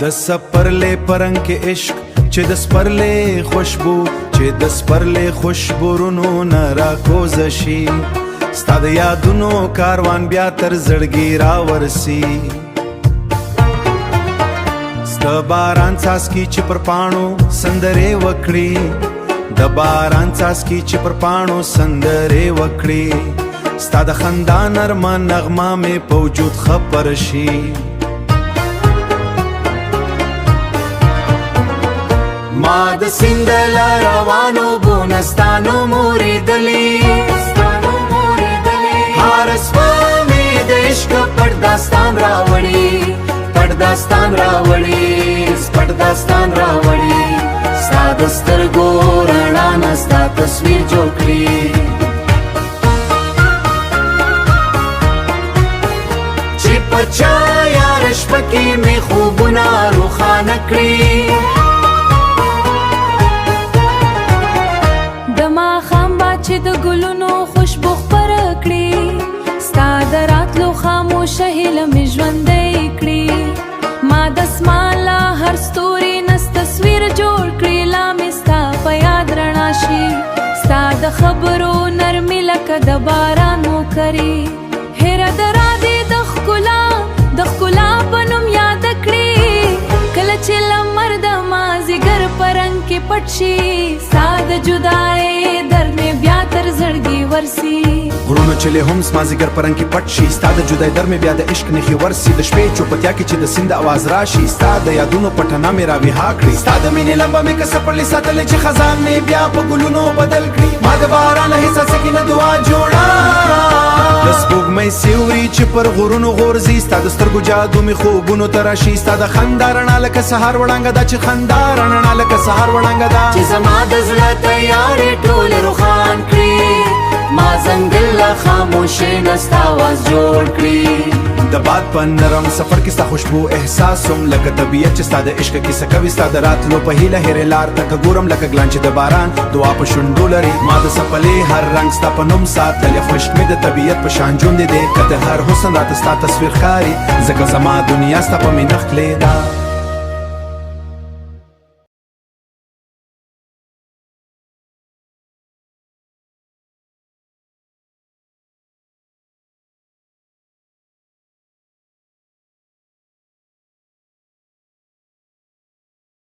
د سپرلې پرنګ کې عشق چې د سپرلې خوشبو چې د سپرلې خوشبورونو نه راکوز شي ستا د یادونو کاروان بیا تر زړګي راورسي ستا باران څاڅکي چې پر پاڼو سندرې وکړي د باران څاڅکي چې پر پاڼو سندرې وکړي ستا د خندا نرمه نغمه مې په وجود خپر شي ما د سیند له روانو بونستانو موریدلی هر اسمان مې د عشق پټ داستان راوړي پټ داستان راوړي پټ داستان راوړي ستا د سترګو رڼا نه ستا تصویر جوړ کړي چې په چا یار شپه کې مې خوبونه روښانه کړي چې د ګلونو خوشبو خپره کړي ستا د راتلو خاموشه هیله مې ژوندی کړي ما د اسمان له هر ستوري نس تصویر جوړ کړي لا مې ستا په یاد رڼا شي ستا د خبرو نرمي لکه د باران موکري هیره د رادې د ښکلا په نوم یاد کړي کله چې لمر د مازدیګر په رنګ کې پټ شي ستا د جدایۍ درد مې بیا تر زړګي ورسي غرونه چې له هم مازدیګر په رنګ کې پټ شي ستا د جدایۍ درد مې بیا د عشق نښې ورسي د شپې چوپتیا کې چې د سیند اواز راشي ستا د یادونو پټنه مې راویها کړي ستا د مینې لمبه مې که سپرلي ساتلې چې خزان مې بیا په ګلونو بدل کړي ما د باران حصه سکینه دعا جوړه د سپوږمۍ سیوري چې پر غرونو غورځي ستا د سترګو جادو مې خوبونو ته راشي ستا د خندا رڼا لکه سهار وړانګه ده چې خندا رڼا لکه سهار وړانګه ده چې زما د زړه تیارې ټولې روښان کړي ما ځنګل له خاموشۍ نه ستا آواز جوړ کړي د باد په نرم سفر کې ستا خوشبو احساسوم لکه طبیعت چې ستا د عشق کیسه کوي ستا د راتلو په هیله هیرې لار ته که ګورم لکه ګلان چې د باران دعا په شونډو لري ما د سپلې هر رنګ ستا په نوم ساتلی خوشک مې د طبیعت په شان ژوندې دی که د هر حسن راته ستا تصویر ښکاري ځکه زما دنیا ستا په مینه ښکلې ده